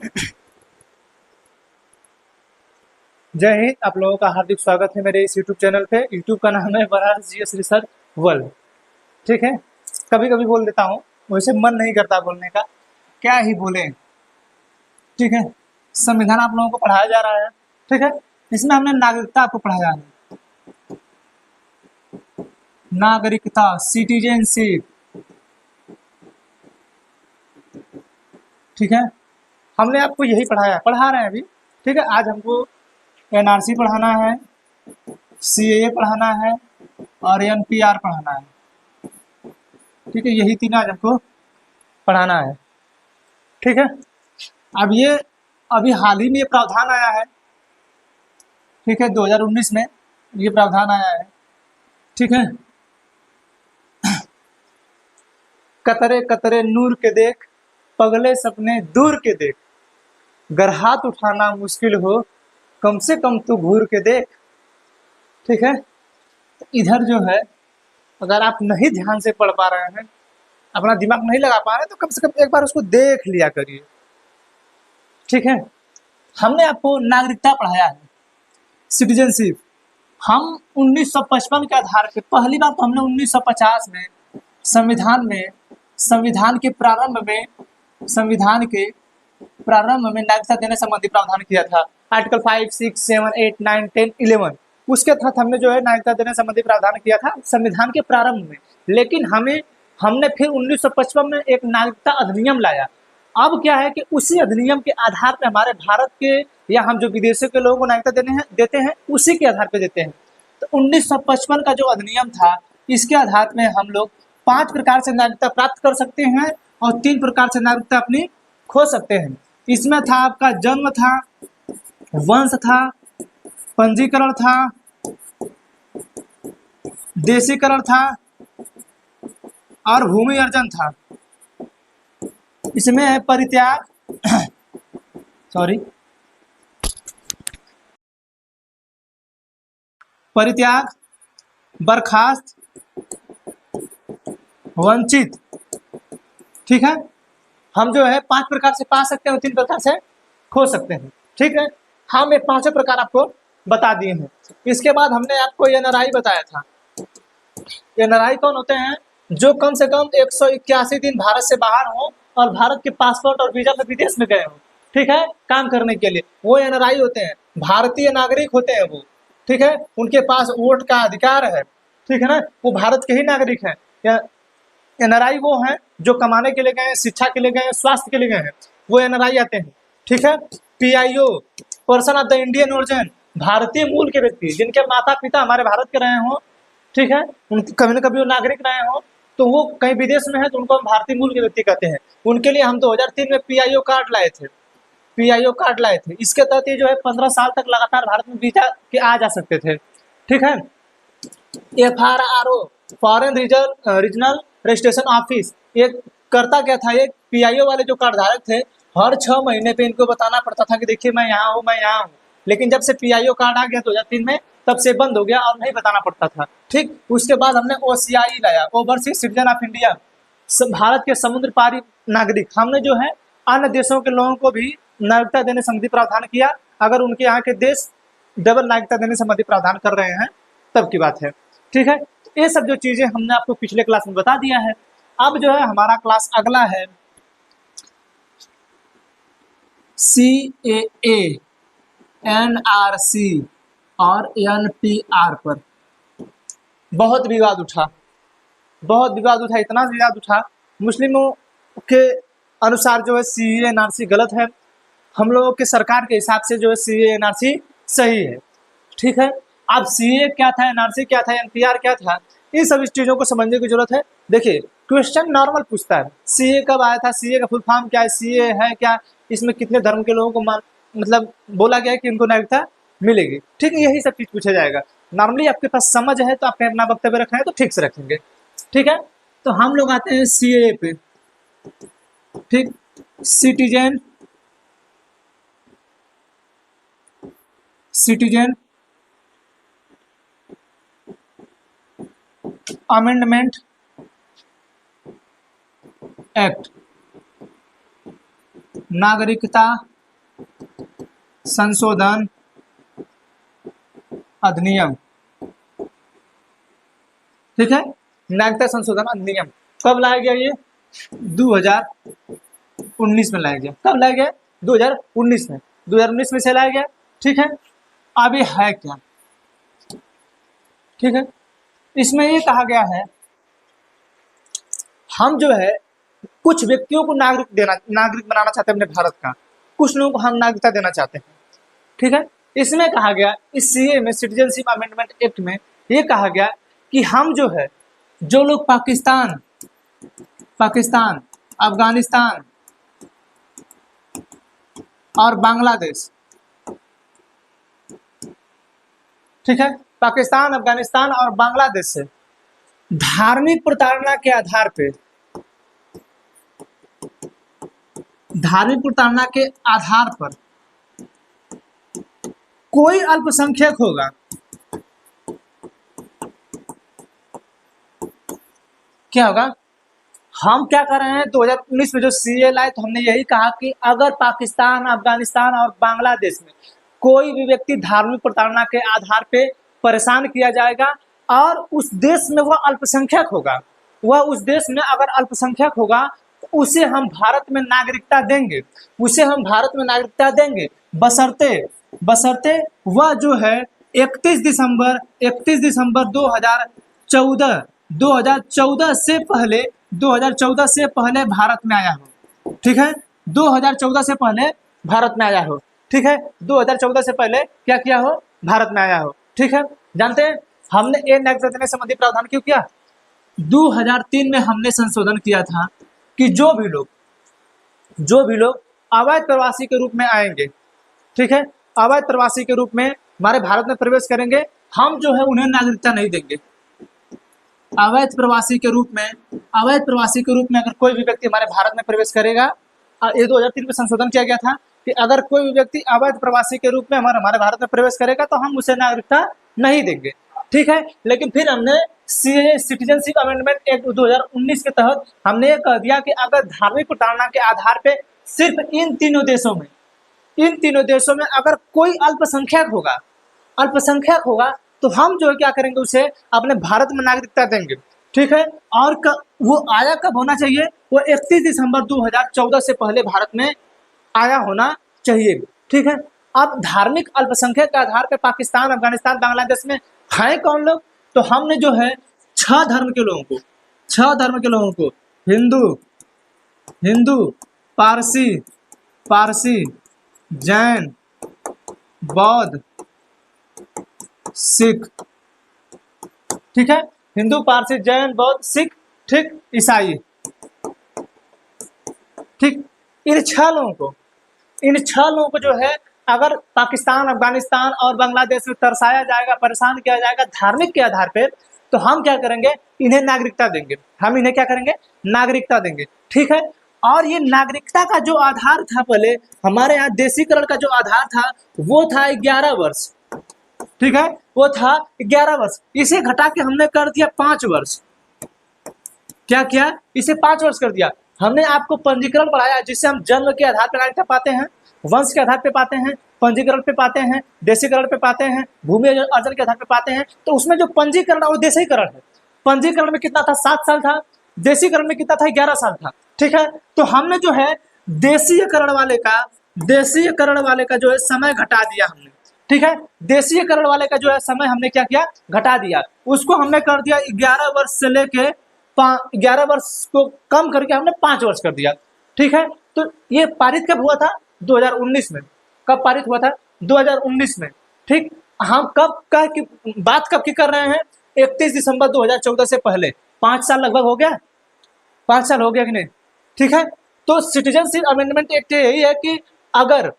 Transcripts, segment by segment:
जय हिंद। आप लोगों का हार्दिक स्वागत है मेरे इस यूट्यूब चैनल पे। यूट्यूब का नाम है बरास जीएस रिसर्च वर्ल्ड। ठीक है, कभी कभी बोल देता हूँ, वैसे मन नहीं करता बोलने का, क्या ही बोले। ठीक है, संविधान आप लोगों को पढ़ाया जा रहा है। ठीक है, इसमें हमने नागरिकता आपको पढ़ाया है। नागरिकता, सिटीजनशिप। ठीक है, हमने आपको यही पढ़ाया, पढ़ा रहे हैं अभी। ठीक है, आज हमको एनआरसी पढ़ाना है, सीएए पढ़ाना है और एनपीआर पढ़ाना है। ठीक है, यही तीन आज हमको पढ़ाना है। ठीक है, अब ये अभी हाल ही में ये प्रावधान आया है। ठीक है, 2019 में ये प्रावधान आया है। ठीक है, कतरे कतरे नूर के देख, पगले सपने दूर के देख, गर हाथ उठाना मुश्किल हो, कम से कम तू घूर के देख। ठीक है, तो इधर जो है, अगर आप नहीं ध्यान से पढ़ पा रहे हैं, अपना दिमाग नहीं लगा पा रहे हैं, तो कम से कम एक बार उसको देख लिया करिए। ठीक है, हमने आपको नागरिकता पढ़ाया है, सिटीजनशिप। हम 1955 के आधार पे पहली बार तो हमने 1950 में संविधान के प्रारंभ में नागरिकता देने संबंधी प्रावधान किया था। आर्टिकल 5, 6, 7, 8, 9, 10, 11 उसके तहत हमने जो है नागरिकता देने संबंधी प्रावधान किया था संविधान के प्रारंभ में। लेकिन हमने फिर 1955 में एक नागरिकता अधिनियम लाया। अब क्या है कि उसी अधिनियम के आधार पे हमारे भारत के या हम जो विदेशों के लोगों को नागरिकता देते हैं उसी के आधार पे देते हैं। तो 1955 का जो अधिनियम था, इसके आधार में हम लोग 5 प्रकार से नागरिकता प्राप्त कर सकते हैं और 3 प्रकार से नागरिकता अपनी खो सकते हैं। इसमें था आपका जन्म था, वंश था, पंजीकरण था, देशीकरण था और भूमि अर्जन था। इसमें है परित्याग परित्याग, बर्खास्त, वंचित। ठीक है, हम जो है 5 प्रकार से पा सकते हैं और 3 प्रकार से खो सकते हैं। ठीक है, हम ये 5 प्रकार आपको बता दिए हैं। इसके बाद हमने आपको एनआरआई बताया था। एनआरआई कौन होते हैं? जो कम से कम 181 दिन भारत से बाहर हो और भारत के पासपोर्ट और वीजा पे विदेश में गए हो। ठीक है, काम करने के लिए, वो एनआरआई होते हैं, भारतीय नागरिक होते हैं वो। ठीक है, उनके पास वोट का अधिकार है। ठीक है ना, वो भारत के ही नागरिक हैं। एनआरआई वो हैं जो कमाने के लिए गए हैं, शिक्षा के लिए गए हैं, स्वास्थ्य के लिए गए हैं, वो एनआरआई आते हैं। ठीक है, PIO, person of the Indian origin, भारतीय मूल के व्यक्ति जिनके माता पिता हमारे भारत के रहे हों। ठीक है, कभी न कभी वो नागरिक रहे हों, तो वो कहीं विदेश में है तो उनको हम भारतीय मूल के व्यक्ति कहते हैं। उनके लिए हम 2003 में पीआईओ कार्ड लाए थे। पीआईओ कार्ड लाए थे, इसके तहत ये जो है 15 साल तक लगातार भारत में वीजा के आ जा सकते थे। ठीक है, FRRO, foreign regional registration office, ये करता क्या था, ये पीआईओ वाले जो कार्ड धारक थे, हर 6 महीने पे इनको बताना पड़ता था कि देखिए मैं यहाँ हूँ, मैं यहाँ हूँ। लेकिन जब से पीआईओ कार्ड आ गया 2003 में, तब से बंद हो गया और नहीं बताना पड़ता था। ठीक, उसके बाद हमने ओसीआई लाया, overseas citizen of India, Bharat के समुद्र पारी नागरिक। हमने जो है अन्य देशों के लोगों को भी नागरिकता देने संबंधी प्रावधान किया, अगर उनके यहाँ के देश डबल नागरिकता देने संबंधी प्रावधान कर रहे हैं तब की बात है। ठीक है, ये सब जो चीजें हमने आपको पिछले क्लास में बता दिया है। अब जो है हमारा क्लास अगला है सीएए, एनआरसी और एनपीआर पर। बहुत विवाद उठा, इतना विवाद उठा। मुस्लिमों के अनुसार जो है सीएए एनआरसी गलत है, हम लोगों के सरकार के हिसाब से जो है सीएए एनआरसी सही है। ठीक है, अब सीए क्या था, एनआरसी क्या था, एनपीआर क्या था, इन सभी चीजों को समझने की जरूरत है। देखिए, क्वेश्चन नॉर्मल पूछता है, सीए कब आया था, सीए का फुल फॉर्म क्या है, सीए है क्या, इसमें कितने धर्म के लोगों को मतलब बोला गया है कि उनको नागरिकता मिलेगी। ठीक है, यही सब चीज पूछा जाएगा। नॉर्मली आपके पास समझ है तो आप अपना वक्तव्य रख रहे हैं तो ठीक से रखेंगे। ठीक है, तो हम लोग आते हैं सीए पे। ठीक, सिटीजन अमेंडमेंट एक्ट। नागरिकता संशोधन अधिनियम। ठीक है, नागरिकता संशोधन अधिनियम कब लाया गया? ये 2019 में लाया गया। कब लाया गया? 2019 में। 2019 में से लाया गया। ठीक है, अब ये है क्या? ठीक है, इसमें ये कहा गया है हम जो है कुछ व्यक्तियों को नागरिक बनाना चाहते हैं अपने भारत का, कुछ लोगों को हम नागरिकता देना चाहते हैं। ठीक है, इसमें कहा गया, इस सीए में, सिटीजनशिप अमेंडमेंट एक्ट में ये कहा गया कि हम जो है, जो लोग पाकिस्तान, अफगानिस्तान और बांग्लादेश, ठीक है, पाकिस्तान, अफगानिस्तान और बांग्लादेश से धार्मिक प्रताड़ना के आधार पे, कोई अल्पसंख्यक होगा, क्या होगा? हम क्या कर रहे हैं, 2019 में जो सीए लाए तो हमने यही कहा कि अगर पाकिस्तान, अफगानिस्तान और बांग्लादेश में कोई भी व्यक्ति धार्मिक प्रताड़ना के आधार पे परेशान किया जाएगा और उस देश में वह अल्पसंख्यक होगा, तो उसे हम भारत में नागरिकता देंगे, बशर्ते वह जो है 31 दिसंबर 2014 से पहले भारत में आया हो। ठीक है, 2014 से पहले भारत में आया हो। ठीक है, 2014 से पहले क्या किया हो? भारत में आया हो। ठीक है, जानते हैं हमने ये नागरिकता देने संबंधी प्रावधान क्यों किया? 2003 में हमने संशोधन किया था कि जो भी लोग अवैध प्रवासी के रूप में आएंगे, ठीक है, अवैध प्रवासी के रूप में हमारे भारत में प्रवेश करेंगे, हम जो है उन्हें नागरिकता नहीं देंगे। अवैध प्रवासी के रूप में अगर कोई भी व्यक्ति हमारे भारत में प्रवेश करेगा, ये 2003 में संशोधन किया गया था कि अगर कोई भी व्यक्ति अवैध प्रवासी के रूप में हमारे भारत में प्रवेश करेगा तो हम उसे नागरिकता नहीं देंगे। ठीक है, लेकिन फिर हमने सिटीजनशिप अमेंडमेंट एक्ट 2019 के तहत हमने ये कह दिया कि अगर धार्मिक प्रताड़ना के आधार पे सिर्फ इन तीनों देशों में अगर कोई अल्पसंख्यक होगा तो हम जो है क्या करेंगे, उसे अपने भारत में नागरिकता देंगे। ठीक है, और वो आया कब होना चाहिए? वो 31 दिसंबर 2014 से पहले भारत में आया होना चाहिए। ठीक है, अब धार्मिक अल्पसंख्यक के आधार पे पाकिस्तान, अफगानिस्तान, बांग्लादेश में हैं कौन लोग? तो हमने जो है 6 धर्म के लोगों को हिंदू, पारसी, जैन, बौद्ध, सिख, ठीक है, हिंदू, पारसी, जैन, बौद्ध, सिख, ठीक, ईसाई, ठीक, इन 6 लोगों को जो है अगर पाकिस्तान, अफगानिस्तान और बांग्लादेश में तरसाया जाएगा, परेशान किया जाएगा धार्मिक के आधार पे, तो हम क्या करेंगे? इन्हें नागरिकता देंगे। नागरिकता देंगे। ठीक है, और ये नागरिकता का जो आधार था, पहले हमारे यहाँ देशीकरण का जो आधार था वो था 11 वर्ष। ठीक है, वो था 11 वर्ष, इसे घटा के हमने कर दिया 5 वर्ष। क्या किया? इसे 5 वर्ष कर दिया। हमने आपको पंजीकरण बढ़ाया, जिससे हम जन्म के आधार पर नागरिकता पाते हैं, वंश के आधार पे पाते हैं, पंजीकरण पे पाते हैं, देशीकरण पे पाते हैं, भूमि अर्जन के आधार पे पाते हैं। तो उसमें जो पंजीकरण वो देशीकरण है, पंजीकरण में कितना था? 7 साल था, देशीकरण में कितना था? 11 साल था। ठीक है, तो हमने जो है देशीयकरण वाले का जो है समय घटा दिया हमने। ठीक है, देशीयकरण वाले का जो है समय हमने क्या किया? घटा दिया। उसको हमने कर दिया 11 वर्ष से लेके 11 वर्ष को कम करके हमने 5 वर्ष कर दिया। ठीक है, तो ये पारित कब हुआ था? 2019 में। कब पारित हुआ था? 2019 में। ठीक, हम बात कब की कर रहे हैं? 31 दिसंबर 2014 से पहले। 5 साल लगभग हो गया, 5 साल हो गया कि नहीं? ठीक है, तो सिटीजनशिप अमेंडमेंट एक्ट यही है कि अगर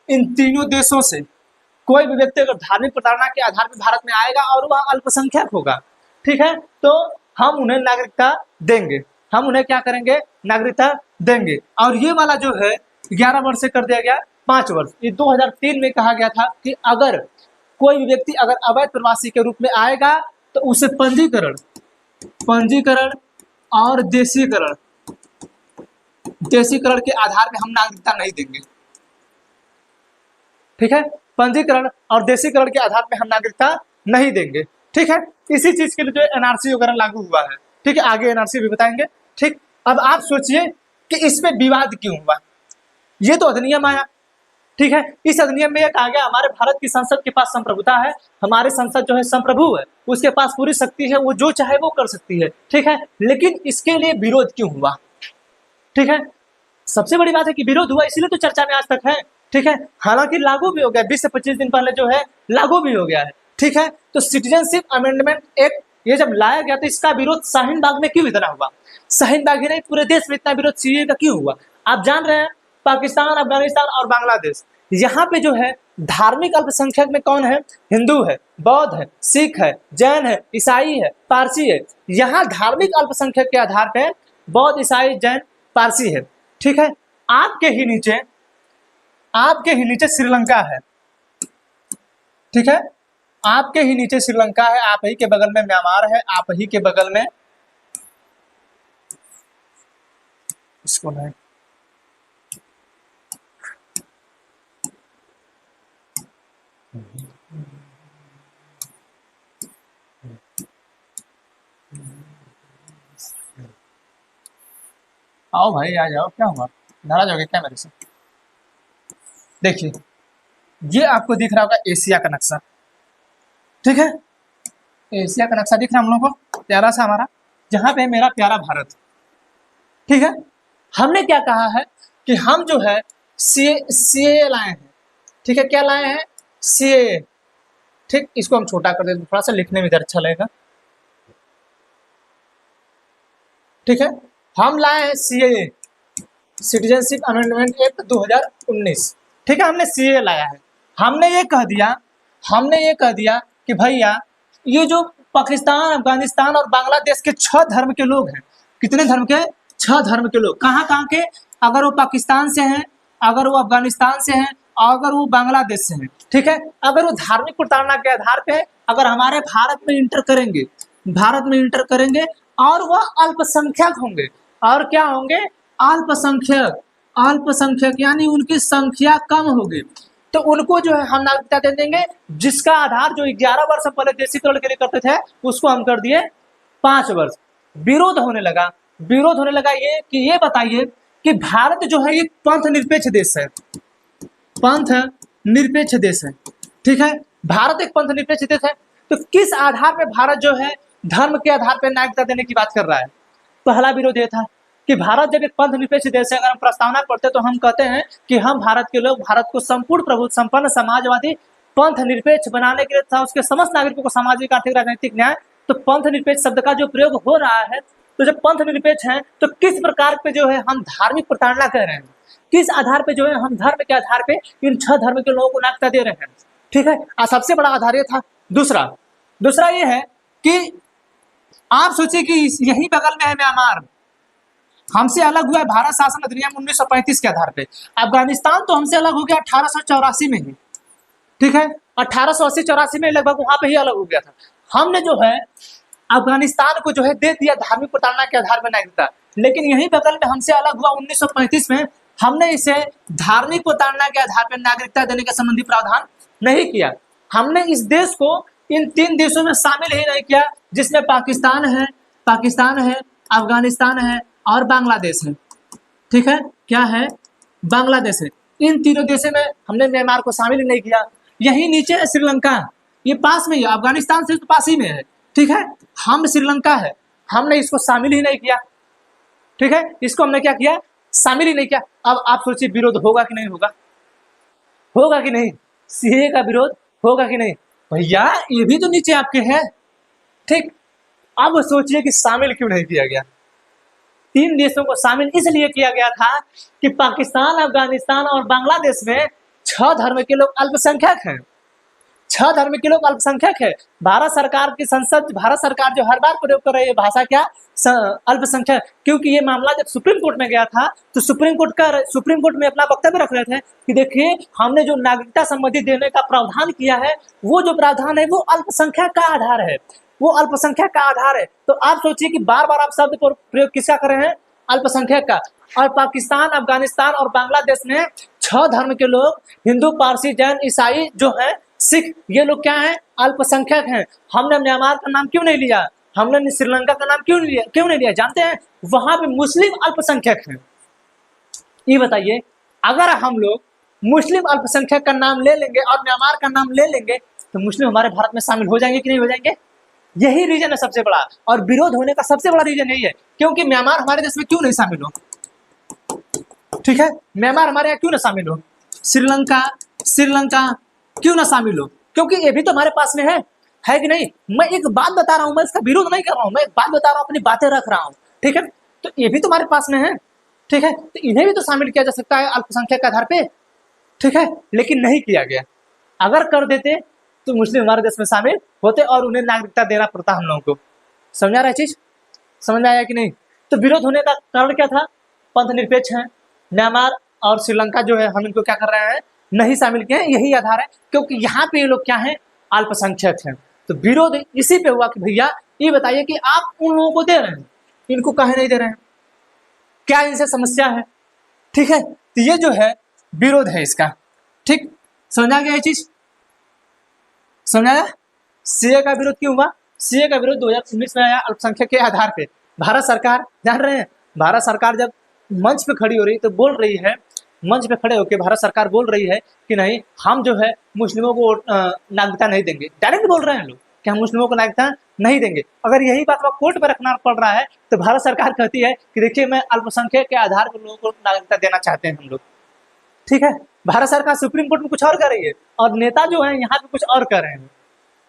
इन तीनों देशों से कोई भी व्यक्ति अगर धार्मिक प्रताड़ना के आधार पर भारत में आएगा और वह अल्पसंख्यक होगा, ठीक है, तो हम उन्हें नागरिकता देंगे। हम उन्हें क्या करेंगे? नागरिकता देंगे। और ये वाला जो है 11 वर्ष से कर दिया गया 5 वर्ष। ये 2003 में कहा गया था कि अगर कोई भी व्यक्ति अगर अवैध प्रवासी के रूप में आएगा तो उसे पंजीकरण और देशीकरण देशीकरण के आधार पे हम नागरिकता नहीं देंगे। ठीक है, पंजीकरण और देशीकरण के आधार पे हम नागरिकता नहीं देंगे। ठीक है, इसी चीज के लिए जो एनआरसी वगैरह लागू हुआ है। ठीक है, आगे एनआरसी भी बताएंगे। ठीक, अब आप सोचिए कि इस पे विवाद क्यों हुआ। ये तो अधिनियम आया, ठीक है, इस अधिनियम में कहा गया हमारे भारत की संसद के पास संप्रभुता है, हमारी संसद जो है संप्रभु है, उसके पास पूरी शक्ति है, वो जो चाहे वो कर सकती है। ठीक है, लेकिन इसके लिए विरोध क्यों हुआ। ठीक है, सबसे बड़ी बात है कि विरोध हुआ, इसलिए तो चर्चा में आज तक है। ठीक है, हालांकि लागू भी हो गया, 20 से 25 दिन पहले जो है लागू भी हो गया है। ठीक है, तो सिटीजनशिप अमेंडमेंट एक्ट ये जब लाया गया तो इसका विरोध शाहीन बाग में क्यों इतना हुआ। शाहीन बाग ही नहीं, पूरे देश में इतना विरोध सीएए का क्यों हुआ। आप जान रहे हैं, पाकिस्तान, अफगानिस्तान और बांग्लादेश, यहाँ पे जो है धार्मिक अल्पसंख्यक में कौन है, हिंदू है, बौद्ध है, सिख है, जैन है, ईसाई है, पारसी है। यहाँ धार्मिक अल्पसंख्यक के आधार पे बौद्ध, ईसाई, जैन, पारसी है। ठीक है, आपके ही नीचे श्रीलंका है। ठीक है, आपके ही नीचे श्रीलंका है, आप ही के बगल में म्यांमार है, आप ही के बगल में इसको नहीं, आओ भाई आ जाओ, क्या हुआ, नाराज हो गए क्या मेरे से। देखिए, ये आपको दिख रहा होगा एशिया का नक्शा। ठीक है, एशिया का नक्शा दिख रहा है हम लोगों को, प्यारा सा हमारा, जहां पे मेरा प्यारा भारत। ठीक है, हमने क्या कहा है कि हम जो है सीए लाए हैं। ठीक है, क्या लाए हैं, सीए। ठीक, इसको हम छोटा कर देते, थोड़ा सा लिखने में इधर अच्छा लगेगा। ठीक है, हम लाए हैं सीए, सिटीजनशिप अमेंडमेंट एक्ट 2019। ठीक है, हमने सीए लाया है। हमने ये कह दिया कि भैया ये जो पाकिस्तान, अफगानिस्तान और बांग्लादेश के 6 धर्म के लोग हैं, कितने धर्म के, 6 धर्म के लोग, कहाँ के, अगर वो पाकिस्तान से हैं, अगर वो अफगानिस्तान से हैं, अगर वो बांग्लादेश से हैं। ठीक है, अगर वो धार्मिक प्रताड़ना के आधार पे अगर हमारे भारत में इंटर करेंगे और वह अल्पसंख्यक होंगे, और क्या होंगे, अल्पसंख्यक यानी उनकी संख्या कम होगी, तो उनको जो है हम नागरिकता दे देंगे, जिसका आधार जो 11 वर्ष पहले देशीकरण के लिए करते थे उसको हम कर दिए 5 वर्ष। विरोध होने लगा ये बताइए कि भारत जो है एक पंथ निरपेक्ष देश है। ठीक है, भारत एक पंथ निरपेक्ष देश है, तो किस आधार पे भारत जो है धर्म के आधार पर नागरिकता देने की बात कर रहा है। पहला विरोध ये था कि भारत जब एक पंथ निरपेक्ष देश है, अगर हम प्रस्तावना पढ़ते तो हम कहते हैं कि हम भारत के लोग भारत को संपूर्ण प्रभुत्व संपन्न समाजवादी पंथ निरपेक्ष बनाने के लिए तथा उसके समस्त नागरिकों को सामाजिक, आर्थिक, राजनीतिक न्याय। तो पंथ निरपेक्ष शब्द का जो प्रयोग हो रहा है, तो जब पंथ निरपेक्ष है तो किस प्रकार पे जो है हम धार्मिक प्रताड़ना कह रहे हैं, किस आधार पे जो है हम धर्म के आधार पे इन 6 धर्म के लोगों को नागरिकता दे रहे हैं। ठीक है, सबसे बड़ा आधार ये था। दूसरा ये है कि आप सोचिए कि यही बगल में है म्यांमार, हमसे अलग हुआ है भारत शासन अधिनियम 1935 के आधार पे। अफगानिस्तान तो हमसे अलग हो गया 1884 में ही। ठीक है, 1880-84 में लगभग वहां पे ही अलग हो गया था। हमने जो है अफगानिस्तान को जो है दे दिया धार्मिक प्रताड़ना के आधार पर नागरिकता, लेकिन यही बगल में हमसे अलग हुआ 1935 में, हमने इसे धार्मिक प्रताड़ना के आधार पर नागरिकता देने के संबंधी प्रावधान नहीं किया। हमने इस देश को इन 3 देशों में शामिल ही नहीं किया, जिसमें पाकिस्तान है, अफगानिस्तान है और बांग्लादेश है। ठीक है, क्या है, बांग्लादेश है। इन तीनों देशों में हमने म्यांमार को शामिल ही नहीं किया। यही नीचे है श्रीलंका, ये पास में ही, अफगानिस्तान से तो पास ही में है। ठीक है, हम श्रीलंका है, हमने इसको शामिल ही नहीं किया। ठीक है, इसको हमने क्या किया, शामिल ही नहीं किया। अब आप सोचिए विरोध होगा कि नहीं होगा, सीए का विरोध होगा कि नहीं। भैया ये भी तो नीचे आपके है। ठीक, अब सोचिए कि शामिल क्यों नहीं किया गया। 3 देशों को शामिल इसलिए किया गया था कि पाकिस्तान, अफगानिस्तान और बांग्लादेश में 6 धर्म के लोग अल्पसंख्यक हैं। 6 धर्म के लोग अल्पसंख्यक है। भारत सरकार की संसद, भारत सरकार जो हर बार प्रयोग कर रही है भाषा क्या, अल्पसंख्यक, क्योंकि ये मामला जब सुप्रीम कोर्ट में गया था तो सुप्रीम कोर्ट में अपना वक्तव्य रख रहे थे कि देखिए हमने जो नागरिकता संबंधी देने का प्रावधान किया है, वो जो प्रावधान है वो अल्पसंख्यक का आधार है, तो आप सोचिए कि बार बार आप शब्द पर प्रयोग किसका कर रहे हैं, अल्पसंख्यक का। और पाकिस्तान, अफगानिस्तान और बांग्लादेश में 6 धर्म के लोग, हिंदू, पारसी, जैन, ईसाई जो है, सिख, ये लोग क्या है, अल्पसंख्यक हैं। हमने म्यांमार का नाम क्यों नहीं लिया, हमने श्रीलंका का नाम क्यों नहीं लिया, जानते हैं वहां पे मुस्लिम अल्पसंख्यक हैं। ये बताइए, अगर हम लोग मुस्लिम अल्पसंख्यक का नाम ले लेंगे और म्यांमार का नाम ले लेंगे तो मुस्लिम हमारे भारत में शामिल हो जाएंगे कि नहीं हो जाएंगे? यही रीजन है सबसे बड़ा, और विरोध होने का सबसे बड़ा रीजन यही है, क्योंकि म्यांमार हमारे देश में क्यों नहीं शामिल हो, ठीक है, म्यांमार हमारे यहाँ क्यों ना शामिल हो, श्रीलंका क्यों ना शामिल हो, क्योंकि ये भी तो हमारे पास में है कि नहीं? मैं एक बात बता रहा हूँ, मैं इसका विरोध नहीं कर रहा हूँ, मैं एक बात बता रहा हूँ, अपनी बातें रख रहा हूँ, ठीक है, तो ये भी तो हमारे पास में है, ठीक है, तो इन्हें भी तो शामिल किया जा सकता है अल्पसंख्यक के आधार पे, ठीक है, लेकिन नहीं किया गया। अगर कर देते तो मुस्लिम हमारे देश में शामिल होते और उन्हें नागरिकता देना पड़ता हम लोगों को। समझ आ रहा है चीज, समझ आया कि नहीं? तो विरोध होने का कारण क्या था? पंथ निरपेक्ष है, म्यांमार और श्रीलंका जो है हम इनको क्या कर रहे हैं, नहीं शामिल किए हैं, यही आधार है, क्योंकि यहाँ पे ये लोग क्या है, अल्पसंख्यक हैं। तो विरोध इसी पे हुआ कि भैया ये बताइए कि आप उन लोगों को दे रहे हैं, इनको काहे नहीं दे रहे हैं, क्या इनसे समस्या है, ठीक है, तो ये जो है विरोध है इसका, ठीक, समझा गया ये चीज, समझाया? सीए का विरोध क्यों हुआ? सीए का विरोध 2019 में आया अल्पसंख्यक के आधार पे। भारत सरकार, जान रहे हैं, भारत सरकार जब मंच पे खड़ी हो रही तो बोल रही है, मंच पे खड़े होकर भारत सरकार बोल रही है कि नहीं हम जो है मुस्लिमों को नागरिकता नहीं देंगे, डायरेक्ट बोल रहे हैं लोग कि हम मुस्लिमों को नागरिकता नहीं देंगे। अगर यही बात कोर्ट पर रखना पड़ रहा है तो भारत सरकार कहती है कि देखिए मैं अल्पसंख्यक के आधार पर लोगों को नागरिकता देना चाहते हैं हम लोग, ठीक है। भारत सरकार सुप्रीम कोर्ट में कुछ और कर रही है और नेता जो है यहाँ पे कुछ और कर रहे हैं,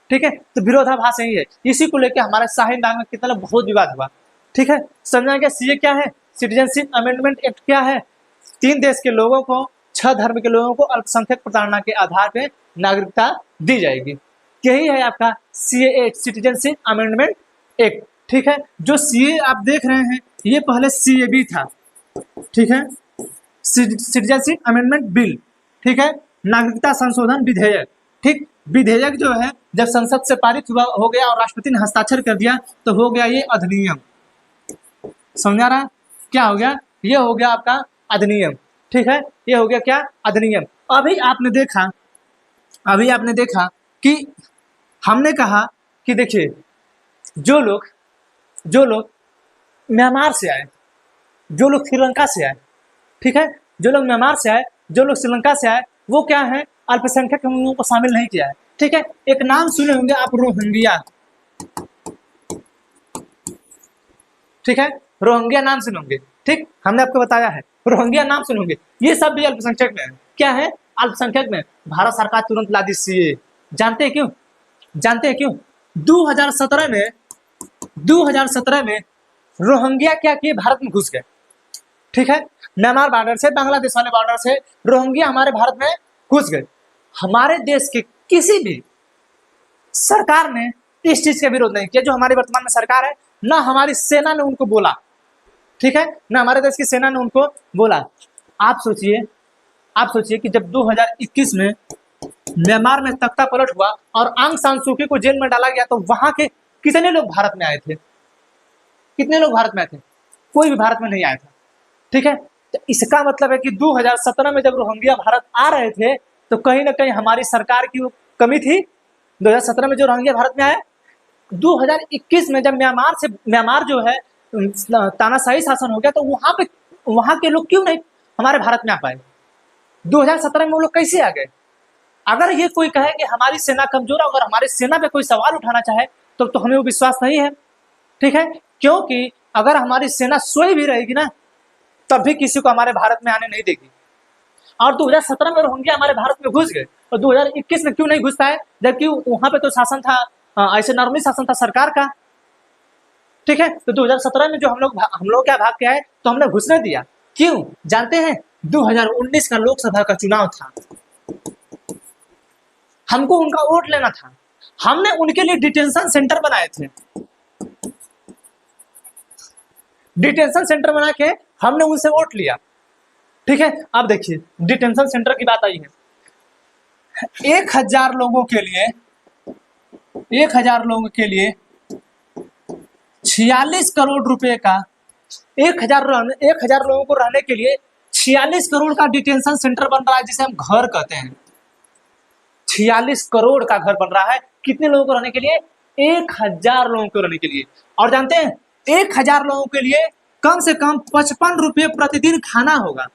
ठीक है, तो विरोधाभास यही है। इसी को लेकर हमारे शाहीन बाग में कितना बहुत विवाद हुआ, ठीक है, समझा गया? सीए क्या है, सिटीजनशिप अमेंडमेंट एक्ट क्या है, 3 देश के लोगों को, 6 धर्म के लोगों को अल्पसंख्यक प्रताड़ना के आधार पे नागरिकता दी जाएगी, यही है आपका सीए, सिटीजनशिप अमेंडमेंट एक्ट, ठीक है। जो सीए आप देख रहे हैं ये पहले सीएबी था, ठीक है, सिटीजनशिप अमेंडमेंट बिल, ठीक है, नागरिकता संशोधन विधेयक, ठीक, विधेयक जो है जब संसद से पारित हुआ हो गया और राष्ट्रपति ने हस्ताक्षर कर दिया तो हो गया ये अधिनियम, समझा रहा? क्या हो गया? ये हो गया आपका अधिनियम, ठीक है, ये हो गया क्या? अधिनियम। अभी आपने देखा कि हमने कहा कि देखिए जो लोग म्यांमार से आए, जो लोग श्रीलंका से आए, ठीक है, जो लोग म्यांमार से आए, जो लोग श्रीलंका से आए, वो क्या है, अल्पसंख्यक हम लोगों को शामिल नहीं किया है, ठीक है। एक नाम सुने होंगे आप, रोहिंग्या, ठीक है, रोहिंग्या नाम सुने होंगे, ठीक, हमने आपको बताया है, रोहिंग्या नाम सुने होंगे, ये सब भी अल्पसंख्यक में है, क्या है, अल्पसंख्यक में। भारत सरकार तुरंत ला दी सीए, जानते हैं क्यों? 2017 में रोहिंग्या क्या किए, भारत में घुस गए, ठीक है, म्यांमार बॉर्डर से, बांग्लादेश वाले बॉर्डर से रोहिंग्या हमारे भारत में घुस गए। हमारे देश के किसी भी सरकार ने इस चीज का विरोध नहीं किया, जो हमारी वर्तमान में सरकार है, ना हमारी सेना ने उनको बोला, ठीक है, ना हमारे देश की सेना ने उनको बोला। आप सोचिए कि जब 2021 में म्यांमार में तख्ता पलट हुआ और आंग सान सू की को जेल में डाला गया तो वहां के कितने लोग भारत में आए थे? कितने लोग भारत में आए थे? कोई भी भारत में नहीं आया था, ठीक है। तो इसका मतलब है कि 2017 में जब रोहिंग्या भारत आ रहे थे तो कहीं ना कहीं हमारी सरकार की कमी थी। 2017 में जो रोहिंग्या भारत में आए, 2021 में जब म्यांमार जो है तानाशाही शासन हो गया तो वहां के लोग क्यों नहीं हमारे भारत में आ पाए? 2017 में वो लोग कैसे आ गए? अगर ये कोई कहे कि हमारी सेना कमजोर है, अगर हमारी सेना पे कोई सवाल उठाना चाहे तो हमें वो विश्वास नहीं है, ठीक है, क्योंकि अगर हमारी सेना सोई भी रहेगी ना तब भी किसी को हमारे भारत में आने नहीं देगी। और 2017 में रोहिंग्या हमारे भारत में घुस गए और 2021 में क्यों नहीं घुस पाए, जबकि वहां पे तो शासन था, ऐसे नॉर्मली शासन था सरकार का, ठीक है। तो 2017 में जो हम लोग क्या भाग के आए तो हमने घुसने दिया, क्यों जानते हैं? 2019 का लोकसभा का चुनाव था, हमको उनका वोट लेना था, हमने उनके लिए डिटेंशन सेंटर बनाए थे, डिटेंशन सेंटर बना के हमने उनसे वोट लिया, ठीक है। अब देखिए डिटेंशन सेंटर की बात आई है, 1000 लोगों के लिए 46 करोड़ रुपए का 1,000 लोगों को रहने के लिए 46 करोड़ का डिटेंशन सेंटर बन रहा है, जिसे हम घर कहते हैं। 46 करोड़ का घर बन रहा है, कितने लोगों को रहने के लिए? 1,000 लोगों को रहने के लिए। और जानते हैं 1,000 लोगों के लिए कम से कम 55 रुपये प्रतिदिन खाना होगा।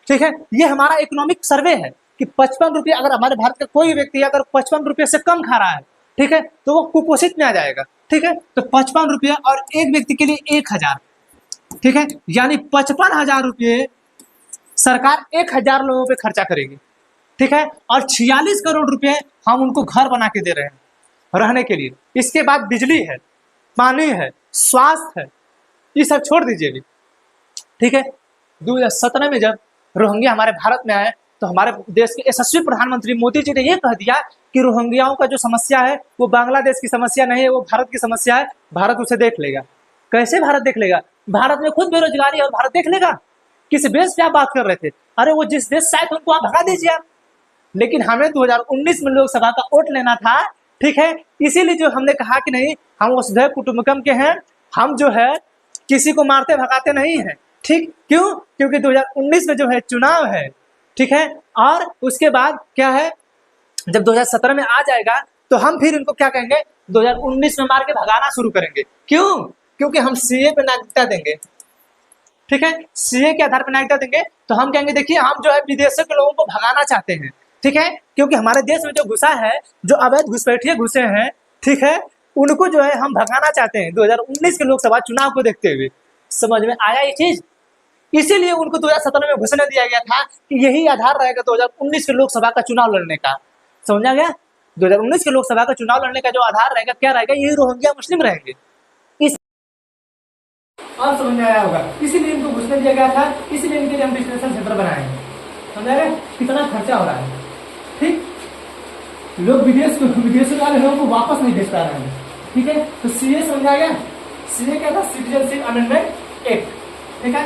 ठीक है, ये हमारा इकोनॉमिक सर्वे है कि 55 रुपये, अगर हमारे भारत का कोई व्यक्ति अगर 55 रुपये से कम खा रहा है, ठीक है, तो वो कुपोषित में आ जाएगा। ठीक है, तो 55 रुपये और एक व्यक्ति के लिए 1,000, ठीक है, यानी 55,000 रुपये सरकार 1,000 लोगों पे खर्चा करेगी। ठीक है, और 46 करोड़ रुपए हम उनको घर बना के दे रहे हैं रहने के लिए। इसके बाद बिजली है, पानी है, स्वास्थ्य है, ये सब छोड़ दीजिए भी। ठीक है, 2017 में जब रोहिंग्या हमारे भारत में आए तो हमारे देश के यशस्वी प्रधानमंत्री मोदी जी ने यह कह दिया कि रोहिंग्याओं का जो समस्या है वो बांग्लादेश की समस्या नहीं है, वो भारत की समस्या है, भारत उसे देख लेगा। कैसे भारत देख लेगा? भारत में खुद बेरोजगारी है और भारत देख लेगा? किस बेस पे आप बात कर रहे थे? अरे वो जिस देश से आए थे उनको आप भगा दीजिए आप। लेकिन हमें 2019 में लोकसभा का वोट लेना था। ठीक है, इसीलिए जो हमने कहा कि नहीं, हम वसुधैव कुटुंबकम के हैं, हम जो है किसी को मारते भगाते नहीं हैं। ठीक, क्यों? क्योंकि 2019 में जो है चुनाव है। ठीक है, और उसके बाद क्या है, जब 2017 में आ जाएगा तो हम फिर इनको क्या कहेंगे, 2019 में मार के भगाना शुरू करेंगे। क्यों? क्योंकि हम सीए पे नागरिकता देंगे। ठीक है, सीए के आधार पर नागरिकता देंगे तो हम कहेंगे देखिए हम जो है विदेशों के लोगों को भगाना चाहते हैं। ठीक है, क्योंकि हमारे देश में जो घुसा है, जो अवैध घुसपैठिए घुसे हैं, ठीक है, उनको जो है हम भगाना चाहते हैं 2019 के लोकसभा चुनाव को देखते हुए। समझ में आया ये चीज? इसीलिए उनको 2017 में घोषणा दिया गया था कि यही आधार रहेगा 2019 के लोकसभा का चुनाव लड़ने का। समझा गया? 2019 के लोकसभा का चुनाव लड़ने का जो आधार रहेगा, क्या रहेगा? यही रोहिंग्या मुस्लिम रहेंगे। इस और समझ में आया होगा, इसीलिए इनको घोषणा दिया गया था, इसीलिए इनके लिए हम डिस्टेंशन सेंटर बनाए हैं। समझा गया? कितना खर्चा हो रहा है। ठीक, लोग विदेशों वाले लोगों को वापस नहीं भेज पा रहे हैं। ठीक है, तो सीए समझा गया? सीए क्या था? Citizenship amendment act. ठीक है,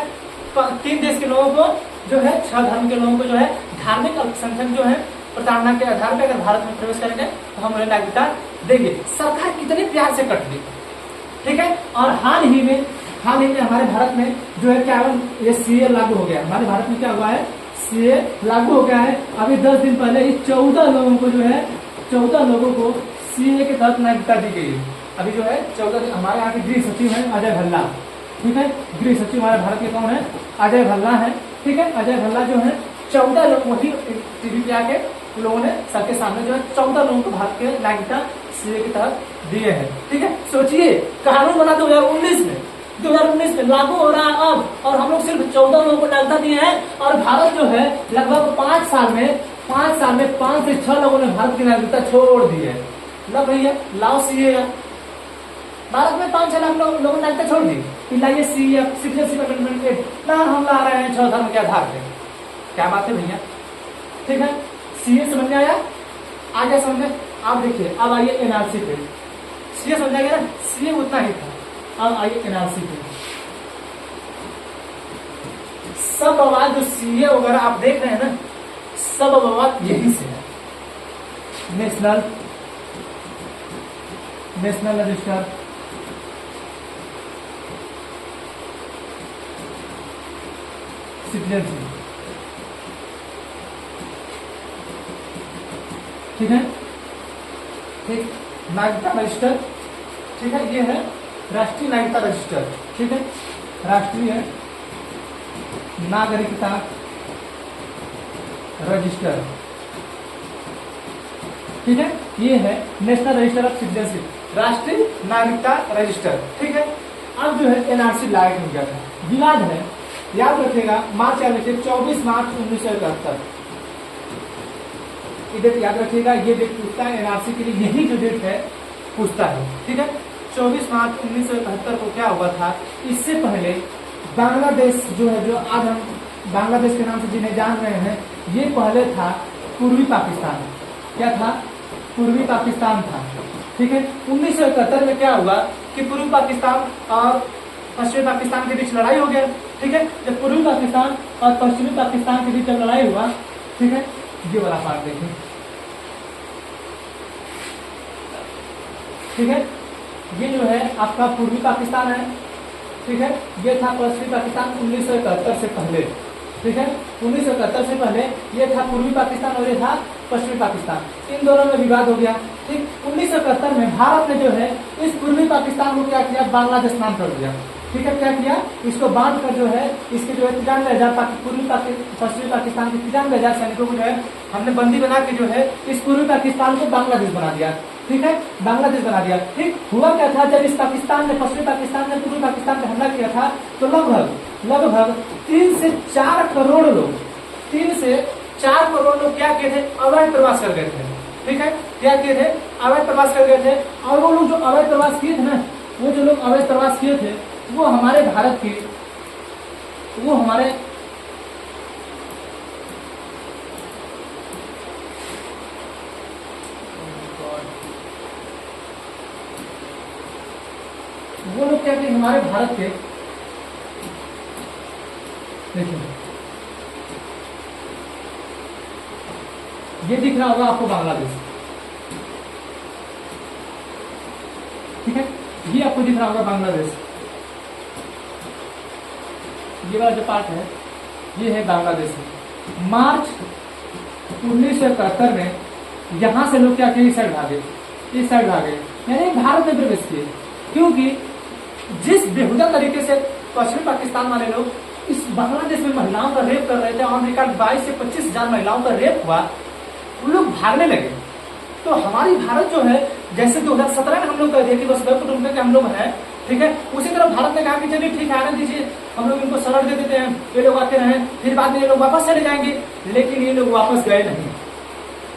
3 देश के लोगों को जो है, 6 धर्म के लोगों को जो है धार्मिक अल्पसंख्यक जो है प्रताड़ना के आधार पर अगर भारत में प्रवेश करेंगे तो हम उन्हें नागरिकता देंगे। सरकार कितने प्यार से कट दी। ठीक है, और हाल ही में हमारे भारत में जो है क्या, ये सीए लागू हो गया। हमारे भारत में क्या हुआ है? सीए लागू हो गया है। अभी 10 दिन पहले ही 14 लोगों को जो है, 14 लोगों को सीए के तहत नागरिकता दी गई है। अभी जो है 14, हमारे यहाँ के गृह सचिव है अजय भल्ला। ठीक है, गृह सचिव हमारे भारत के कौन है? अजय भल्ला है। ठीक है, अजय भल्ला जो है 14 लोग, वही टीवी पे आके लोगों ने सबके सामने जो है 14 लोगों को भारत के नागरिकता सीए के तहत दिए हैं। ठीक है, सोचिए कानून बना 2019 में लागू हो रहा है अब, और हम लोग सिर्फ 14 लोगों को नागरिकता दिए हैं। और भारत जो है लगभग 5 साल में 5 से 6 लोगों ने भारत की नागरिकता छोड़ दी है। लो भैया लाओ सीए, भारत में 5-6 लाख लोगों ने नागरिकता छोड़ दी। लाइए सीए, सिटीजनशिप अमेंडमेंट एक्ट ना हम ला रहे हैं 6 धर्म के आधार पे। क्या बात है भैया? ठीक है, सीए समझ में आया? आगे समझ में? आप देखिए, अब आइए एनआरसी पे। सीए समझा गया ना? सीए उतना ही था। अब आइए एनआरसी पे। सब बवाल जो सीए वगैरह आप देख रहे हैं ना, सब बवाल यही से है। National register, citizenship. ठीक है, ठीक, नागरिकता रजिस्टर। ठीक है, ये है राष्ट्रीय नागरिकता रजिस्टर। ठीक है, राष्ट्रीय नागरिकता रजिस्टर। ठीक है, ये है नेशनल रजिस्टर ऑफ सिटीजनशिप, राष्ट्रीय नागरिकता रजिस्टर। ठीक है, अब जो है एनआरसी लागू हो गया था। विवाद है, याद रखिएगा, मार्च 24 मार्च 1971। ये डेट याद रखिएगा, ये डेट पूछता है एनआरसी के लिए, यही जो डेट है पूछता है। ठीक है, 24 मार्च 1971 को क्या हुआ था? इससे पहले बांग्लादेश जो है, जो आज हम बांग्लादेश के नाम से जिन्हें जान रहे हैं, ये पहले था पूर्वी पाकिस्तान। क्या था? पूर्वी पाकिस्तान था। ठीक है, 1971 में क्या हुआ कि पूर्वी पाकिस्तान और पश्चिमी पाकिस्तान के बीच लड़ाई हो गया। ठीक है, जब पूर्वी पाकिस्तान और पश्चिमी पाकिस्तान के बीच जब लड़ाई हुआ, ठीक है, ये वाला पार्ट देखिए। ठीक है, ये जो है आपका पूर्वी पाकिस्तान है। ठीक है। ये था पश्चिमी पाकिस्तान 1971 से पहले, ठीक है। 1971 से पहले ये था पूर्वी पाकिस्तान और ये था पश्चिमी पाकिस्तान। इन दोनों में विवाद हो गया, ठीक। 1971 में भारत ने जो है इस पूर्वी पाकिस्तान को क्या किया, बांग्लादेश नाम कर दिया, ठीक है। क्या किया, इसको बांट कर जो है इसके जो है 93,000 पश्चिमी पाकिस्तान के 93,000 सैनिकों को जो है हमने बंदी बना के जो है इस पूर्वी पाकिस्तान को बांग्लादेश बना दिया, ठीक है, बांग्लादेश बना दिया, ठीक। हुआ क्या था, जब इस पाकिस्तान ने पश्चिमी पाकिस्तान ने पूर्वी पाकिस्तान पे हमला किया था तो लगभग 3 से 4 करोड़ लोग 3 से 4 करोड़ लोग क्या किए थे, अवैध प्रवास कर गए थे, ठीक है। क्या किए थे, अवैध प्रवास कर गए थे। और वो लोग जो अवैध प्रवास किए थे ना, वो जो लोग अवैध प्रवास किए थे वो हमारे भारत की वो लोग क्या थे, हमारे भारत के, देखिए ये दिख रहा होगा आपको बांग्लादेश, ठीक है। ये आपको दिख रहा होगा बांग्लादेश, ये वाला जो पार्ट है ये है बांग्लादेश। मार्च 1971 में यहां से लोग क्या किए, इस साइड भागे, यानी भारत में प्रवेश किए, क्योंकि जिस बेहुदा तरीके से पश्चिमी पाकिस्तान वाले लोग इस बांग्लादेश में महिलाओं का रेप कर रहे थे, और रिकॉर्ड 22 से 25,000 महिलाओं का रेप हुआ, वो लोग भागने लगे। तो हमारी भारत जो है, जैसे 2017 में हम लोग कह दिए कि बस कुटुंब के हम लोग हैं, ठीक है, उसी तरह भारत ने कहा कि चलिए ठीक है, आने दीजिए, हम लोग इनको शरण दे देते हैं, ये लोग आते रहे, फिर बाद में ये लोग वापस चले जाएंगे। लेकिन ये लोग वापस गए नहीं,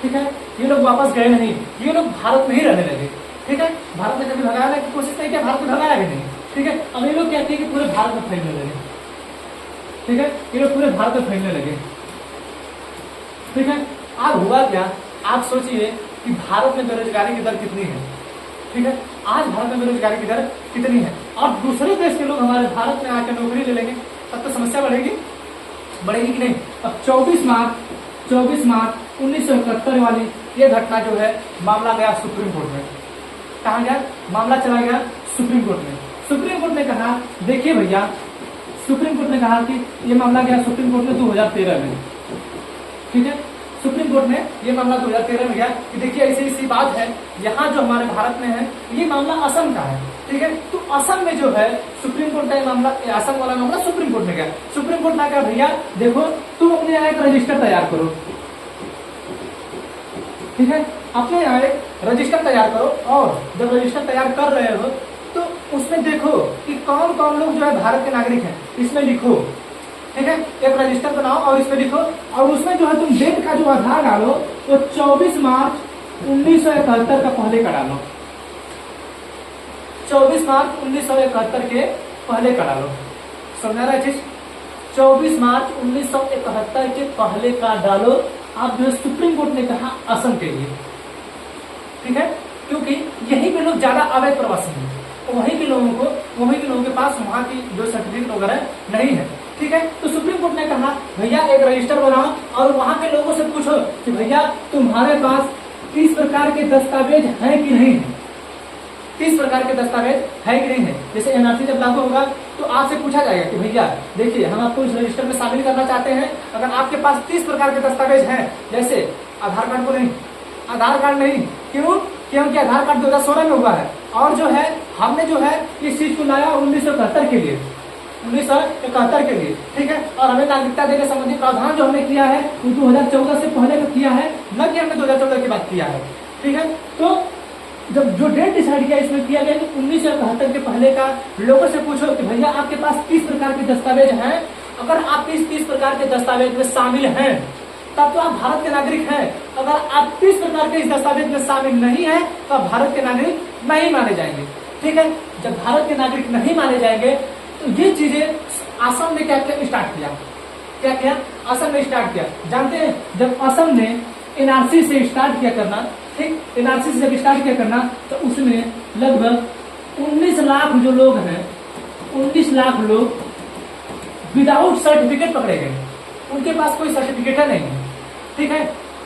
ठीक है, ये लोग वापस गए नहीं, ये लोग भारत में ही रहने लगे, ठीक है। भारत ने कभी भगाने की कोशिश नहीं किया, भारत में भगाया भी नहीं, ठीक है। अब ये लोग कहते हैं कि पूरे भारत में फैलने लगे, ठीक है, ये लोग पूरे भारत में फैलने लगे, ठीक है। अब हुआ क्या, आप सोचिए कि भारत में बेरोजगारी की दर कितनी है, ठीक है। आज भारत में बेरोजगारी की दर कितनी है, और दूसरे देश के लोग हमारे भारत में आकर नौकरी ले लेंगे, तब तो समस्या बढ़ेगी कि नहीं। अब 24 मार्च 1971 वाली ये घटना जो है, मामला गया सुप्रीम कोर्ट में। कहा गया, मामला चला गया सुप्रीम कोर्ट में। सुप्रीम कोर्ट ने कहा, देखिए भैया, सुप्रीम कोर्ट ने कहा कि ये मामला गया सुप्रीम कोर्ट में 2013 में, ठीक है। सुप्रीम कोर्ट ने ये मामला 2013 में गया कि देखिए ऐसी बात है, यहाँ जो हमारे भारत में है ये मामला असम का है, ठीक है। तो असम में जो है सुप्रीम कोर्ट का ये मामला, असम वाला मामला सुप्रीम कोर्ट में गया। सुप्रीम कोर्ट ने कहा भैया देखो, तुम अपने यहाँ एक रजिस्टर तैयार करो, ठीक है, अपने यहाँ एक रजिस्टर तैयार करो, और जब रजिस्टर तैयार कर रहे हो तो उसमें देखो कि कौन कौन लोग जो है भारत के नागरिक हैं, इसमें लिखो, ठीक है। एक रजिस्टर बनाओ और इसमें लिखो, और उसमें जो है तुम डेट का जो आधार डालो वो 24 मार्च 1971 का पहले का डालो, 24 मार्च 1971 के पहले का डालो, समझा रहा है चीज। 24 मार्च 1971 के पहले का डालो आप, जो है सुप्रीम कोर्ट ने कहा असम के लिए, ठीक है, क्योंकि यहीं पे लोग ज्यादा अवैध प्रवासी हैं, वहीं के लोगों के पास वहां की जो सर्टिफिकेट वगैरह नहीं है, ठीक है। तो सुप्रीम कोर्ट ने कहा भैया एक रजिस्टर बनाओ और वहां के लोगों से पूछो कि भैया तुम्हारे पास इस प्रकार के दस्तावेज हैं कि नहीं है, 30 प्रकार के दस्तावेज है कि नहीं है। जैसे एनआरसी जब लागू होगा तो आपसे पूछा जाएगा कि भैया देखिए हम आपको इस रजिस्टर में शामिल करना चाहते हैं, अगर आपके पास 30 प्रकार के दस्तावेज हैं, जैसे आधार कार्ड को नहीं, आधार कार्ड नहीं, क्योंकि आधार कार्ड 2016 में हुआ है, और जो है हमने जो है इस चीज को लाया 1971 के लिए, 1971 के लिए, ठीक है। और हमें नागरिकता देने संबंधी प्रावधान जो हमने किया है वो 2014 से पहले में किया है, न कि हमने 2014 के बाद किया है, ठीक है। तो जब जो डेट डिसाइड किया इसमें किया गया कि 1971 के पहले का, लोगों से पूछो कि भैया आपके पास 30 प्रकार के दस्तावेज हैं, अगर आप इस 30 प्रकार के दस्तावेज में शामिल हैं तब तो आप भारत के नागरिक हैं, अगर आप 30 प्रकार के इस दस्तावेज में शामिल नहीं है तो आप भारत के नागरिक नहीं माने जाएंगे, ठीक है। जब भारत के नागरिक नहीं माने जाएंगे तो ये चीजें असम ने क्या किया, असम ने स्टार्ट किया। जानते हैं जब असम ने एनआरसी से स्टार्ट किया करना, ठीक, एनआरसी से जब स्टार्ट किया करना तो उसमें लगभग 19 लाख जो लोग हैं, 19 लाख लोग विदाउट सर्टिफिकेट पकड़े गए, उनके पास कोई सर्टिफिकेट है नहीं, ठीक है।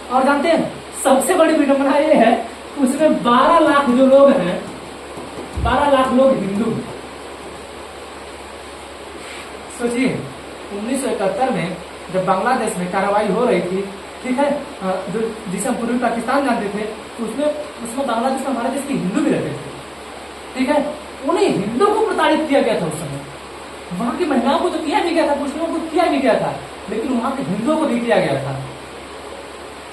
और जानते हैं सबसे बड़ी विडंबना ये है, उसमें 12 लाख जो लोग हैं, 12 लाख लोग हिंदू हैं, सोचिए 1971 में जब बांग्लादेश में कार्रवाई हो रही थी, ठीक है, जो जिसे हम पूर्वी पाकिस्तान जानते थे, तो उसमें बांग्लादेश में हमारे देश के हिंदू भी रहते थे, ठीक है। उन्हें हिंदुओं को प्रताड़ित किया गया था उस समय। वहां की महिलाओं को तो किया भी गया था, मुस्लिमों को किया भी गया था, लेकिन वहां के हिंदुओं को नहीं किया गया था,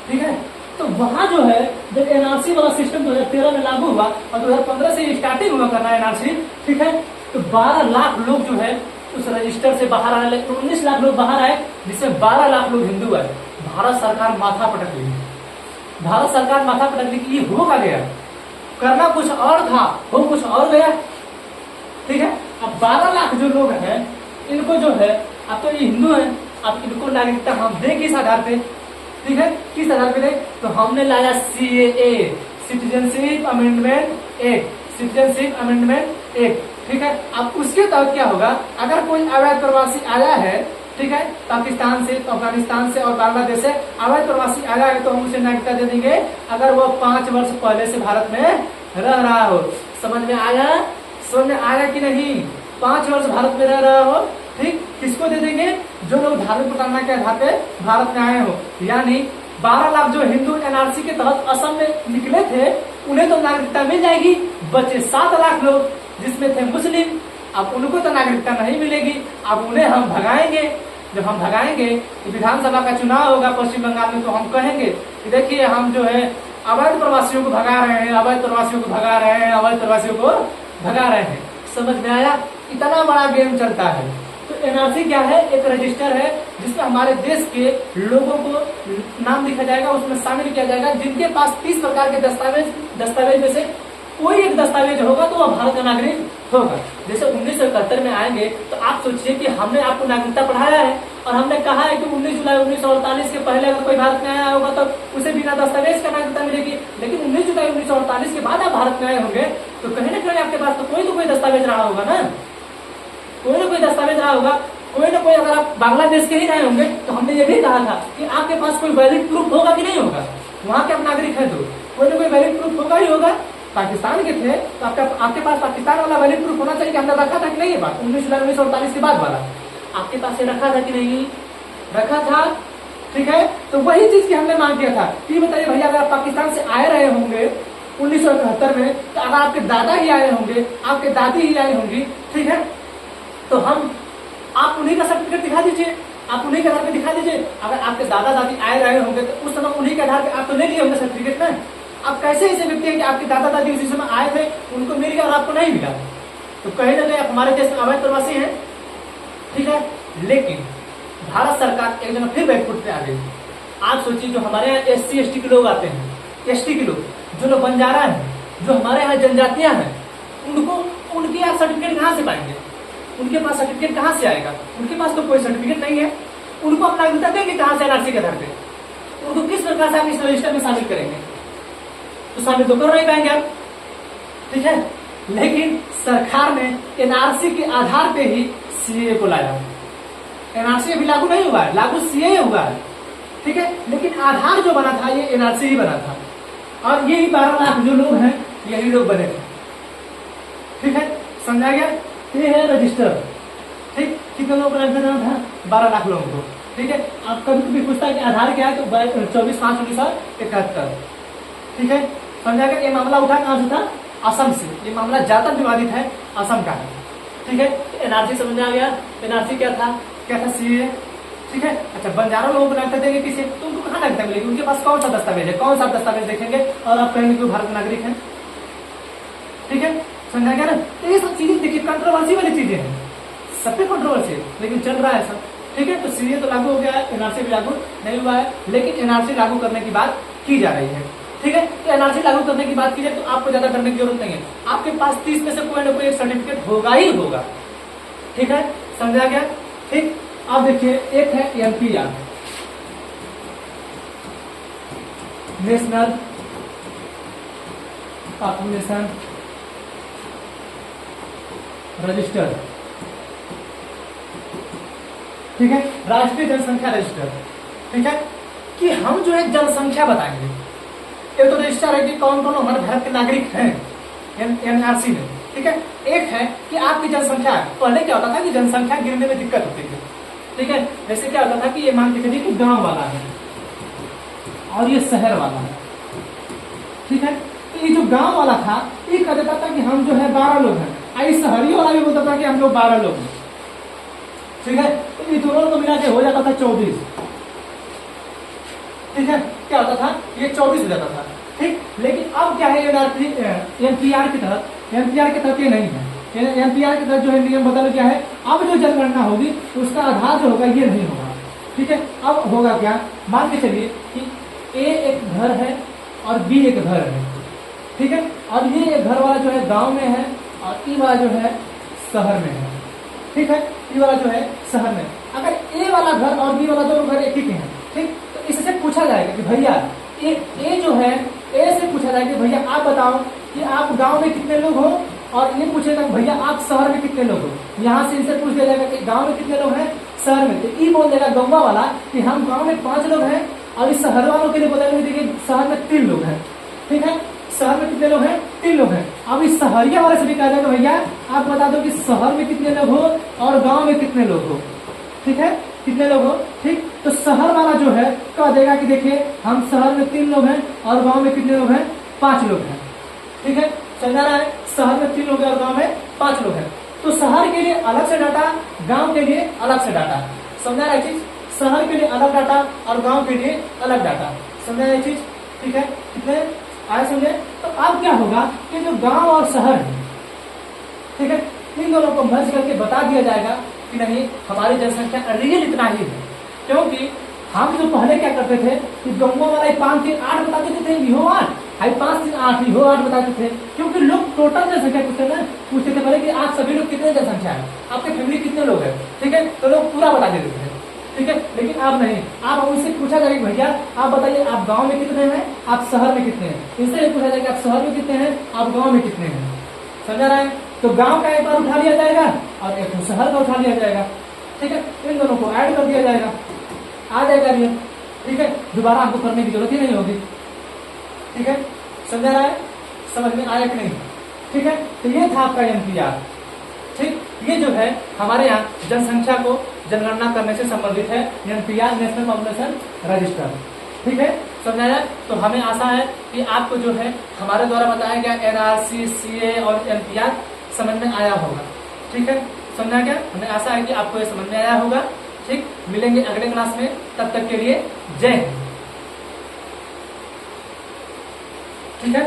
ठीक है। तो वहां जो है जब एनआरसी वाला सिस्टम 2013 में लागू हुआ और 2015 से स्टार्टिंग हुआ करना एनआरसी, ठीक है, तो 12 लाख लोग जो है उस रजिस्टर से बाहर आने लगे। 19 लाख लोग बाहर आए, जिसमें 12 लाख लोग हिंदू आए। भारत सरकार माथा पटक ली, भारत सरकार माथा पटक ली कि ये हो क्या गया, करना कुछ और था, हो कुछ और गया, ठीक है। अब 12 लाख जो लोग हैं इनको जो है, अब तो ये हिंदू है, अब इनको नागरिकता हम दें किस आधार पे, ठीक है, किस आधार पे दें? तो हमने लाया CAA, citizenship amendment act, citizenship amendment act, ठीक है। अब उसके तहत क्या होगा, अगर कोई अवैध प्रवासी आया है, ठीक है, पाकिस्तान से, अफगानिस्तान से और बांग्लादेश से अवैध प्रवासी आया है, तो हम उसे नागरिकता दे देंगे अगर वो 5 वर्ष पहले से भारत में रह रहा हो। समझ में आया? समझ में आया कि नहीं? 5 वर्ष भारत में रह रहा हो, ठीक। किसको दे देंगे? जो लोग धार्मिक प्रताड़ना के आधार पे भारत में आए हो। यानी 12 लाख जो हिंदू एनआरसी के तहत असम में निकले थे, उन्हें तो नागरिकता मिल जाएगी। बचे 7 लाख लोग जिसमें थे मुस्लिम, अब उनको तो नागरिकता नहीं मिलेगी। अब उन्हें हम भगाएंगे। जब हम भगाएंगे तो विधानसभा का चुनाव होगा पश्चिम बंगाल में, तो हम कहेंगे कि देखिए हम जो है अवैध प्रवासियों को भगा रहे हैं, अवैध प्रवासियों को भगा रहे हैं, अवैध प्रवासियों को भगा रहे हैं। समझ में आया? इतना बड़ा गेम चलता है। तो एनआरसी क्या है? एक रजिस्टर है जिसमें हमारे देश के लोगों को नाम लिखा जाएगा, उसमें शामिल किया जाएगा जिनके पास 30 प्रकार के दस्तावेज में से कोई एक दस्तावेज होगा तो वह भारत का नागरिक होगा। जैसे 1971 में आएंगे तो आप सोचिए कि हमने आपको नागरिकता पढ़ाया है और हमने कहा है कि 19 जुलाई 1948 के पहले अगर कोई भारत में आया होगा तो उसे बिना दस्तावेज का नागरिकता मिलेगी। लेकिन 19 जुलाई 1948 के बाद आप भारत में आए होंगे तो कहीं ना कहीं आपके पास तो कोई दस्तावेज रहा होगा ना, कोई दस्तावेज रहा होगा। कोई ना कोई, अगर आप बांग्लादेश के ही रहे होंगे तो हमने ये भी कहा था कि आपके पास कोई वैलिड प्रूफ होगा कि नहीं होगा, वहां के आप नागरिक है तो कोई ना कोई वैलिड प्रूफ होगा ही होगा। पाकिस्तान के थे तो आपके पास पाकिस्तान वाला वैलिड प्रूफ होना चाहिए कि हमने रखा था कि नहीं। ये बात 19 जुलाई 1948 के बाद वाला आपके पास से रखा था कि नहीं? रखा था, ठीक है। तो वही चीज की हमने मांग किया था कि बताइए भैया, अगर आप पाकिस्तान से आए रहे होंगे 1971 में, तो अगर आपके दादा ही आए होंगे, आपके दादी ही आई होंगी, ठीक है, तो आप उन्हीं का सर्टिफिकेट दिखा दीजिए, आप उन्हीं के आधार पे दिखा दीजिए। अगर आपके दादा दादी आए रहे होंगे तो उस समय उन्हीं के आधार पे आप तो ले लिए होंगे सर्टिफिकेट में। आप कैसे ऐसे व्यक्ति हैं कि आपके दादा दादी उसी समय आए थे, उनको मिल गया और आपको नहीं मिला? तो कहीं ना कहीं आप हमारे देश में अवैध प्रवासी हैं, ठीक है। लेकिन भारत सरकार एक जगह फिर बैकफुट पे आ गई। आप सोचिए जो हमारे यहाँ SC ST के लोग आते हैं, ST के लोग, जो लोग बंजारा हैं, जो हमारे यहाँ जनजातियां हैं, उनके यहाँ सर्टिफिकेट कहाँ से पाएंगे? उनके पास सर्टिफिकेट कहाँ से आएगा? उनके पास तो कोई सर्टिफिकेट नहीं है। उनको अपना नागरिकता देंगे कहाँ से? एनआरसी के आधार पे। उनको किस प्रकार से आप इस रजिस्टर में शामिल करेंगे? तो शामिल तो कर नहीं पाएंगे आप, ठीक है। लेकिन सरकार ने एनआरसी के आधार पे ही CAA को लाया। एनआरसी अभी लागू नहीं हुआ है, लागू CAA हुआ है, ठीक है। लेकिन आधार जो बना था ये एनआरसी ही बना था, और यही 12 लाख जो लोग हैं यही लोग बने थे, ठीक है। समझा गया? ये है रजिस्टर, ठीक। कितने लोग बना था? 12 लाख लोगों को, ठीक है। अब कभी पूछता है कि आधार क्या है, तो 24/5/1971, ठीक है। समझा गया? ये मामला उठा कहाँ से था? असम से। ये मामला ज्यादा विवादित है, असम का है, ठीक है। एनआरसी समझ में आ गया? एनआरसी क्या था? CAA, ठीक है। अच्छा, बंजारा लोगों को नागरिकता देंगे किसे? तो उनको कहाँ नागरिकता मिलेगी? उनके पास कौन सा दस्तावेज है? कौन सा दस्तावेज देखेंगे और आप कहेंगे कि भारत नागरिक है, ठीक है। समझा गया ना? तो ये सब चीजें देखिए कंट्रोवर्सी वाली चीजें हैं, सब पे कंट्रोवर्सी, लेकिन चल रहा है सब, ठीक है। तो CAA तो लागू हो गया है, एनआरसी भी लागू नहीं हुआ है, लेकिन एनआरसी लागू करने की बात की जा रही है, ठीक है। तो एनआरसी लागू करने की बात की जाए तो आपको ज्यादा डरने की जरूरत नहीं है। आपके पास 30 में से कोई ना कोई एक सर्टिफिकेट होगा ही होगा, ठीक है। समझा गया? ठीक। अब देखिए, एक है NPR, नेशनल पॉपुलेशन रजिस्टर, ठीक है, राष्ट्रीय जनसंख्या रजिस्टर, ठीक है। कि हम जो है जनसंख्या बताएंगे। ये तो रजिस्टर है कि कौन कौन हमारे भारत के नागरिक हैं एनआरसी में, ठीक है। एक है कि आपकी जनसंख्या, पहले क्या होता था कि जनसंख्या गिनने में दिक्कत होती थी, ठीक है। जैसे क्या होता था कि ये मान के चलिए कि गांव वाला है और ये शहर वाला है, ठीक है। तो ये जो गांव वाला था ये कह देता था कि हम जो है 12 लोग हैं, और शहरी वाला भी बोलता था कि हम लोग 12 लोग हैं, ठीक है। तो ये दोनों को मिला के हो जाता था 24, ठीक है। क्या होता था, ये 24 हो जाता था, ठीक। लेकिन अब क्या है, एनपीआर की तहत ये नहीं है। एनपीआर की तहत जो है नियम बदल गया है। अब जो जनगणना होगी उसका आधार जो होगा ये नहीं होगा, ठीक है। अब होगा क्या, मान के चलिए कि ए एक घर है और बी एक घर है, ठीक है। और ये घर वाला जो है गांव में है और ई वाला जो है शहर में है, ठीक है। ई वाला जो है शहर में, अगर ए वाला घर और बी वाला दोनों घर एक ही के हैं, ठीक। तो इससे पूछा जाएगा कि भैया ए जो है, ए से पूछा जाएगा कि भैया आप बताओ कि आप गांव में कितने लोग हो, और ये पूछेगा भैया आप शहर में कितने लोग हो। यहाँ से इनसे पूछ दिया जाएगा कि गांव में कितने लोग हैं, शहर में। तो ई बोल देगा गौवा वाला कि हम गांव में 5 लोग हैं, और इस शहर वालों के लिए बोलेंगे देखिए शहर में 3 लोग हैं, ठीक है। शहर में कितने लोग हैं, 3 लोग हैं। अब इस शहरिया वाले से भी कहा जाएगा भैया आप बता दो कि शहर में कितने लोग हो और गांव में कितने लोग हो, ठीक है, कितने लोग हो, ठीक। तो शहर वाला जो है कह देगा कि देखिए हम शहर में 3 लोग हैं और गांव में कितने लोग हैं, 5 लोग हैं, ठीक है। समझा रहा है, शहर में 3 लोग हैं और गांव में 5 लोग हैं। तो शहर के लिए अलग से डाटा, गांव के लिए अलग से डाटा। समझा रहा है चीज, शहर के लिए अलग डाटा और गांव के लिए अलग डाटा। समझा रहा है चीज, ठीक है। कितने आए समझे। तो अब क्या होगा कि जो गांव और शहर है, ठीक है, इन दोनों को मर्ज करके बता दिया जाएगा कि नहीं हमारी जनसंख्या रियल इतना ही है। क्योंकि हम जो पहले क्या करते थे कि गाँव वाला 5 3 8 बता देते थे, हो 8 5 3 8 हो 8 बताते थे। क्योंकि लोग टोटल जनसंख्या पूछते थे पहले कि आप सभी लोग कितने जनसंख्या है, आपके फैमिली कितने लोग हैं, ठीक है। तो लोग पूरा बता देते थे, ठीक है। लेकिन अब नहीं, आप उनसे पूछा जाएगा भैया आप बताइए आप गांव में कितने हैं, आप शहर में कितने हैं। इनसे पूछा जाएगा आप शहर में कितने हैं, आप गांव में कितने हैं। समझा रहा है। तो गांव का एक बार उठा लिया जाएगा और एक शहर का उठा लिया जाएगा, ठीक है। इन दोनों को ऐड कर दिया जाएगा, आ जाएगा ये, ठीक है। दोबारा आपको करने की जरूरत ही नहीं होगी, ठीक है। समझा रहा है, समझ में आया कि नहीं, ठीक है। तो ये था आपका एनपीआर, ठीक। ये जो है हमारे यहाँ जनसंख्या को जनगणना करने से संबंधित है, एनपीआर नेशनल पॉपुलेशन रजिस्टर, ठीक है। समझाया। तो हमें आशा है कि आपको जो है हमारे द्वारा बताया गया एनआरसी, सीए और एनपीआर समझ में आया होगा, ठीक है। समझा क्या, हमें आशा है कि आपको ये समझ में आया होगा, ठीक। मिलेंगे अगले क्लास में, तब तक के लिए जय हिंद, ठीक है।